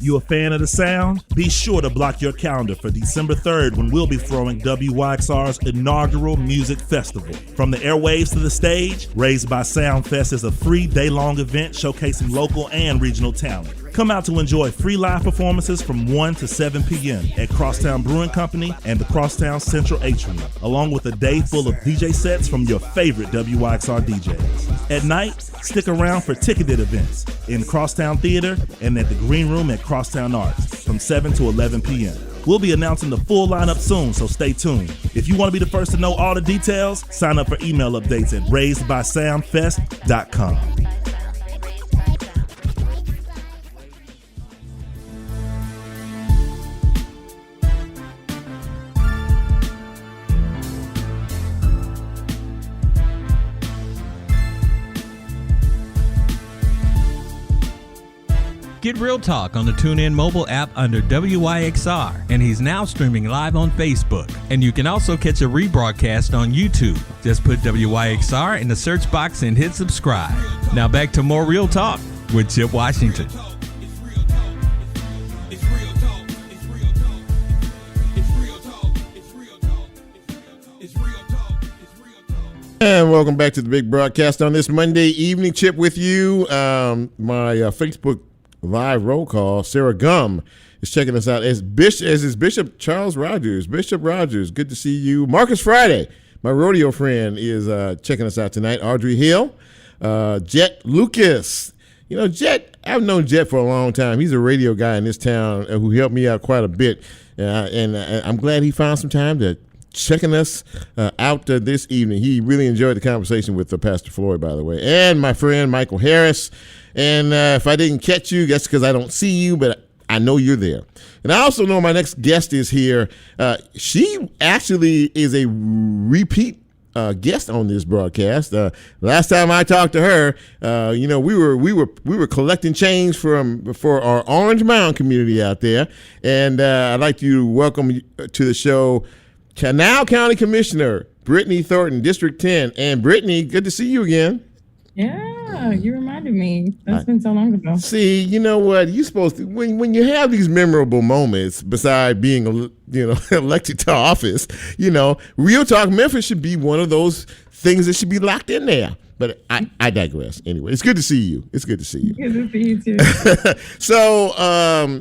You a fan of the sound? Be sure to block your calendar for December 3rd when we'll be throwing WYXR's inaugural music festival. From the airwaves to the stage, Raised by Sound Fest is a free day-long event showcasing local and regional talent. Come out to enjoy free live performances from 1 to 7 p.m. at Crosstown Brewing Company and the Crosstown Central Atrium, along with a day full of DJ sets from your favorite WYXR DJs. At night, stick around for ticketed events in Crosstown Theater and at the Green Room at Crosstown Arts from 7 to 11 p.m. We'll be announcing the full lineup soon, so stay tuned. If you want to be the first to know all the details, sign up for email updates at raisedbysoundfest.com. Get Real Talk on the TuneIn mobile app under WYXR, and he's now streaming live on Facebook. And you can also catch a rebroadcast on YouTube. Just put WYXR in the search box and hit subscribe. Now back to more Real Talk with Chip Washington. And welcome back to the big broadcast on this Monday evening. Chip with you. My Facebook Live roll call, Sarah Gum is checking us out as is Bishop Charles Rogers. Bishop Rogers, good to see you. Marcus Friday, my rodeo friend, is checking us out tonight. Audrey Hill, Jet Lucas. You know, Jet, I've known Jet for a long time. He's a radio guy in this town who helped me out quite a bit. And I'm glad he found some time to checking us out this evening. He really enjoyed the conversation with Pastor Floyd, by the way. And my friend Michael Harris. And if I didn't catch you, that's because I don't see you, but I know you're there. And I also know my next guest is here. She actually is a repeat guest on this broadcast. Last time I talked to her, we were collecting change for our Orange Mound community out there. And I'd like to welcome to the show Canal County Commissioner Britney Thornton, District 10. And Britney, good to see you again. Yeah, you reminded me. That's been so long ago. See, you know what? You're supposed to, when you have these memorable moments, beside being, elected to office, Real Talk Memphis should be one of those things that should be locked in there. But I digress. Anyway, it's good to see you. It's good to see you. Good to see you too. So,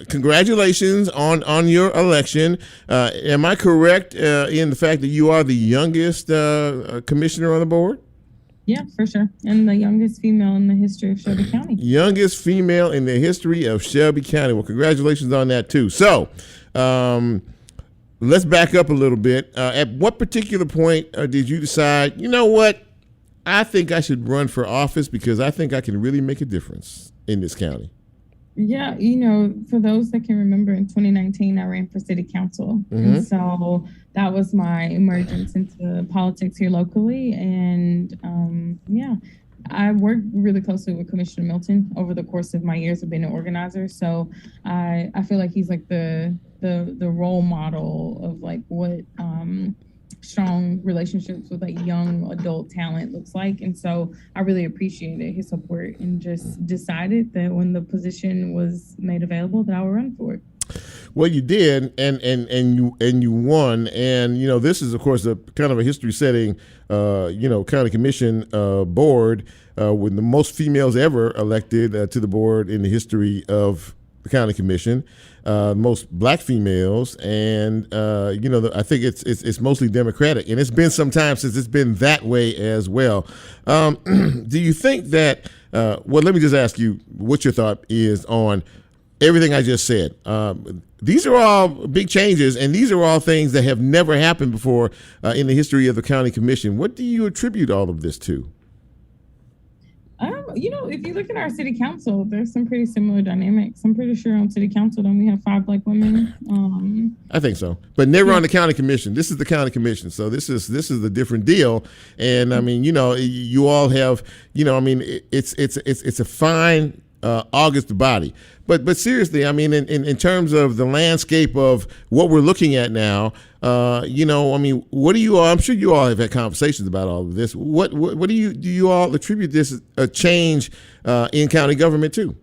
congratulations on your election. Am I correct in the fact that you are the youngest commissioner on the board? Yeah, for sure. And the youngest female in the history of Shelby County. Youngest female in the history of Shelby County. Well, congratulations on that, too. So, let's back up a little bit. At what particular point did you decide, you know what, I think I should run for office because I think I can really make a difference in this county? Yeah, for those that can remember, in 2019, I ran for city council. Mm-hmm. And so that was my emergence into politics here locally. And I worked really closely with Commissioner Milton over the course of my years of being an organizer. So I feel like he's like the role model of like what strong relationships with like young adult talent looks like. And so I really appreciated his support and just decided that when the position was made available that I would run for it. Well, you did, and you won, and this is of course a kind of a history-setting, county commission board with the most females ever elected to the board in the history of the county commission, most black females, and I think it's mostly Democratic, and it's been some time since it's been that way as well. Do you think that? Well, let me just ask you what your thought is on everything I just said. These are all big changes, and these are all things that have never happened before in the history of the county commission. What do you attribute all of this to? If you look at our city council, there's some pretty similar dynamics. I'm pretty sure on city council, don't we have 5 Black women? I think so, but never on the county commission. This is the county commission, so this is a different deal. And I mean, you all have, it's a fine August body. But seriously, I mean, in terms of the landscape of what we're looking at now, what do you all? I'm sure you all have had conversations about all of this. What do you all attribute this a change in county government to?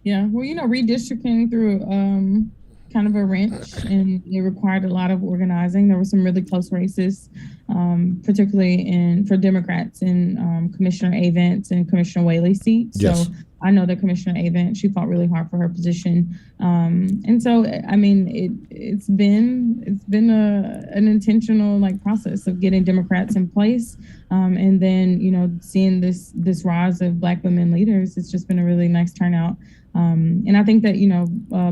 Yeah, well, redistricting through kind of a wrench, and it required a lot of organizing. There were some really close races, particularly for Democrats in Commissioner Avent's and Commissioner Whaley's seat. Yes. So I know that Commissioner Avent, she fought really hard for her position. And so, I mean, it's been an intentional process of getting Democrats in place. And then, seeing this rise of Black women leaders, it's just been a really nice turnout. And I think that,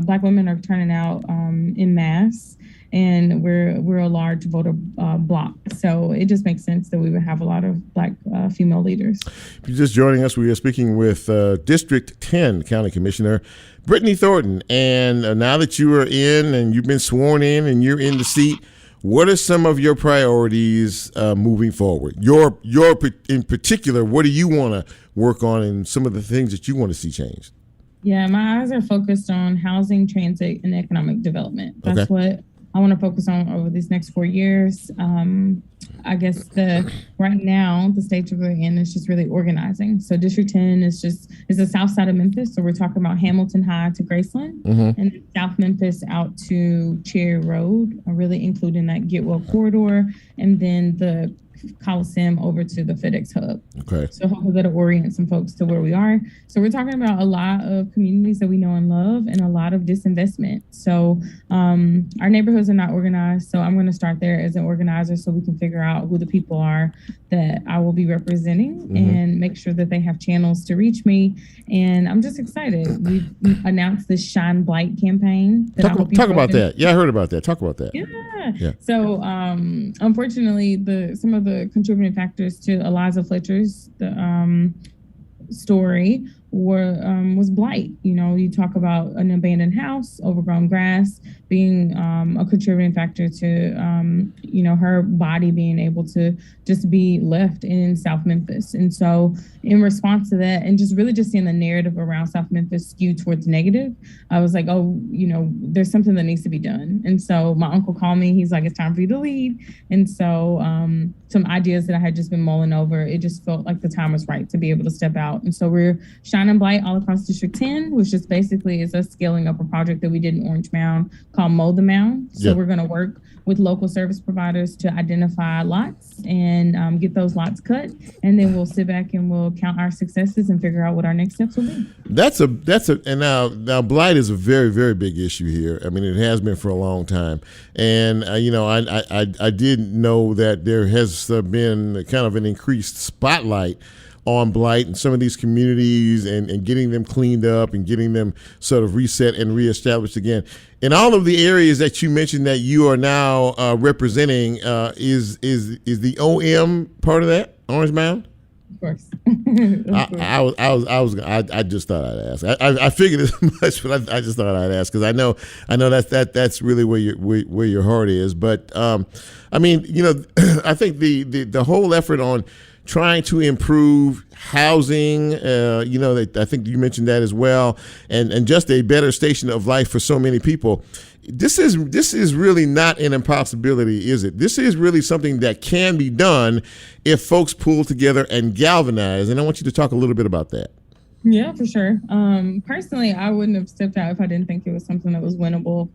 Black women are turning out in mass, and we're a large voter block. So it just makes sense that we would have a lot of Black female leaders. If you're just joining us, we are speaking with District 10 County Commissioner Britney Thornton. And now that you are in and you've been sworn in and you're in the seat, what are some of your priorities moving forward? Your in particular, what do you want to work on, and some of the things that you want to see changed? Yeah, my eyes are focused on housing, transit, and economic development. That's what I want to focus on over these next 4 years. I guess right now the stage we're in is just really organizing. So District 10 is the south side of Memphis. So we're talking about Hamilton High to Graceland, and South Memphis out to Cherry Road, really including that Getwell corridor, and then the Coliseum over to the FedEx Hub. Okay. So hopefully that'll orient some folks to where we are. So we're talking about a lot of communities that we know and love, and a lot of disinvestment. So our neighborhoods are not organized. So I'm going to start there as an organizer, so we can figure out who the people are that I will be representing, and make sure that they have channels to reach me. And I'm just excited. We've announced this Shine Blight campaign. Talk about that. Yeah, I heard about that. Talk about that. Yeah. So unfortunately, some of the contributing factors to Eliza Fletcher's story was blight. You talk about an abandoned house, overgrown grass being a contributing factor to her body being able to just be left in South Memphis. And so in response to that, and just seeing the narrative around South Memphis skew towards negative, I was like, there's something that needs to be done. And so my uncle called me. He's like, it's time for you to lead. And so some ideas that I had just been mulling over, it just felt like the time was right to be able to step out. And so we're shining blight all across District 10, which just basically is us scaling up a project that we did in Orange Mound called Mow the Mound. So we're going to work with local service providers to identify lots and get those lots cut, and then we'll sit back and we'll count our successes and figure out what our next steps will be. And now blight is a very, very big issue here. I mean, it has been for a long time, and I did know that there has been kind of an increased spotlight on blight in some of these communities, and getting them cleaned up and getting them sort of reset and reestablished again. In all of the areas that you mentioned that you are now representing, is the OM part of that, Orange Mound? Of course. I just thought I'd ask. I figured as much, but I just thought I'd ask, because I know that's really where your heart is. But I mean, I think the whole effort on trying to improve housing, I think you mentioned that as well, and just a better station of life for so many people. This is really not an impossibility, is it? This is really something that can be done if folks pull together and galvanize. And I want you to talk a little bit about that. Yeah, for sure. Personally, I wouldn't have stepped out if I didn't think it was something that was winnable.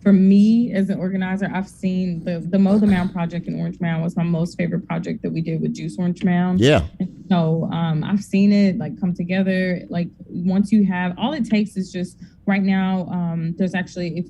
For me as an organizer, I've seen the Mow the Mound project in Orange Mound was my most favorite project that we did with Juice Orange Mound. Yeah. And so I've seen it come together. Once you have, all it takes is just right now, there's actually,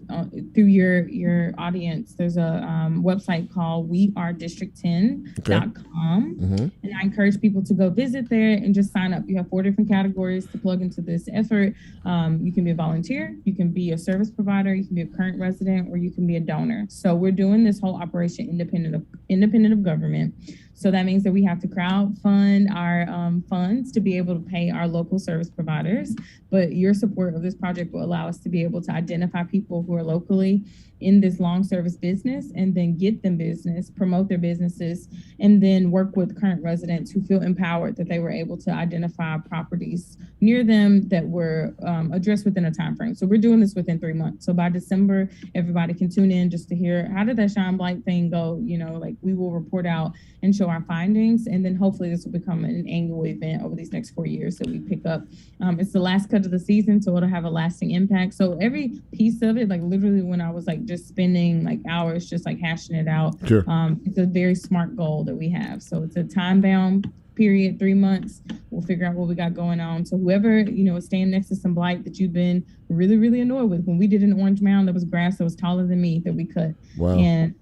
through your audience, there's a website called wearedistrict10.com. And I encourage people to go visit there and just sign up. You have 4 different categories to plug into this effort. You can be a volunteer, you can be a service provider, you can be a current resident, or you can be a donor. So we're doing this whole operation independent of government. So that means that we have to crowdfund our funds to be able to pay our local service providers. But your support of this project will allow us to be able to identify people who are locally in this long service business and then get them business, promote their businesses, and then work with current residents who feel empowered that they were able to identify properties near them that were addressed within a time frame. So we're doing this within 3 months. So by December, everybody can tune in just to hear, how did that Shine Blight thing go? You know, like we will report out and show our findings. And then hopefully this will become an annual event over these next 4 years that we pick up. It's the last cut of the season, so it'll have a lasting impact. So every piece of it, like literally when I was like just spending like hours just like hashing it out, Sure. It's a very smart goal that we have. So it's a time-bound period, 3 months. We'll figure out what we got going on. So whoever, you know, is staying next to some blight that you've been really, really annoyed with. When we did an orange mound, there was grass that was taller than me that we cut. Wow. And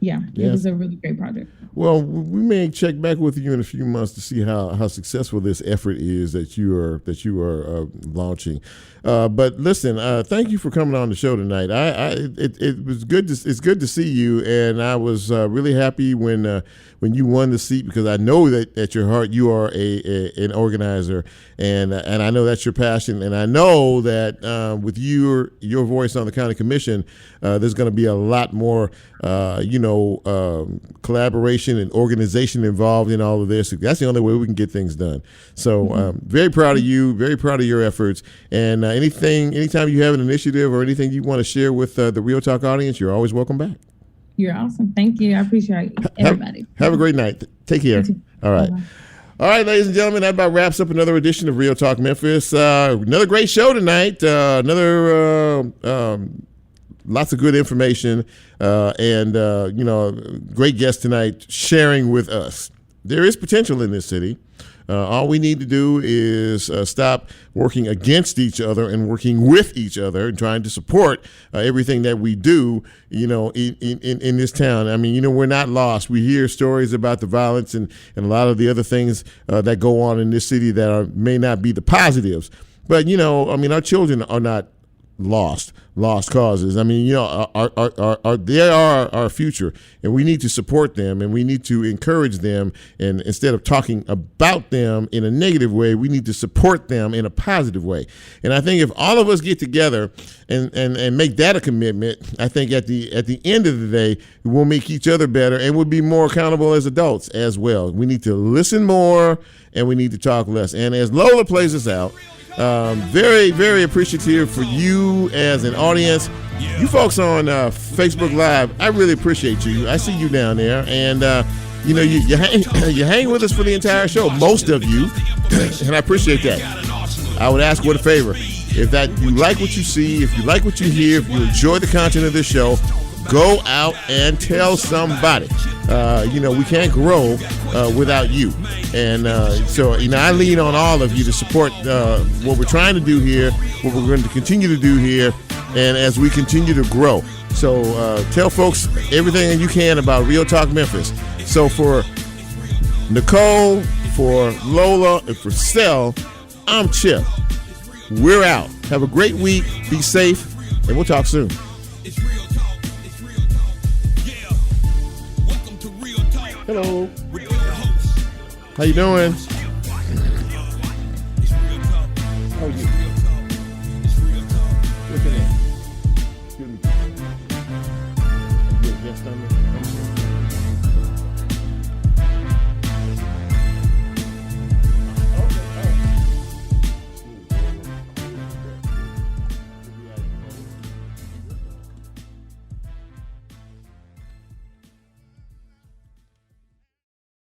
it was a really great project. Well, we may check back with you in a few months to see how successful this effort is that you are launching. But listen, thank you for coming on the show tonight. It was good. It's good to see you, and I was really happy when you won the seat, because I know that at your heart you are an organizer, and I know that's your passion, and I know that with your voice on the county commission, there's going to be a lot more collaboration and organization involved in all of this. That's the only way we can get things done. So very proud of you, very proud of your efforts, and anytime you have an initiative or anything you want to share with the Real Talk audience, you're always welcome back. You're awesome. Thank you. I appreciate everybody. Have a great night. Take care. All right. Bye-bye. All right, ladies and gentlemen, that about wraps up another edition of Real Talk Memphis. Another great show tonight. Lots of good information, and great guest tonight sharing with us. There is potential in this city. All we need to do is stop working against each other and working with each other and trying to support everything that we do, in this town. I mean, we're not lost. We hear stories about the violence and a lot of the other things that go on in this city that may not be the positives. But, our children are not lost causes. I mean, they are our future, and we need to support them, and we need to encourage them. And instead of talking about them in a negative way, we need to support them in a positive way. And I think if all of us get together and make that a commitment, I think at the end of the day, we'll make each other better, and we'll be more accountable as adults as well. We need to listen more, and we need to talk less. And as Lola plays us out, very, very appreciative for you as an audience. You folks on Facebook Live, I really appreciate you. I see you down there, and you hang with us for the entire show, most of you, and I appreciate that. I would ask one favor: if you like what you see, if you like what you hear, if you enjoy the content of this show, go out and tell somebody. We can't grow without you. And so I lean on all of you to support what we're trying to do here, what we're going to continue to do here, and as we continue to grow. So tell folks everything that you can about Real Talk Memphis. So for Nicole, for Lola, and for Sel, I'm Chip. We're out. Have a great week. Be safe, and we'll talk soon. Hello. How you doing? How are you?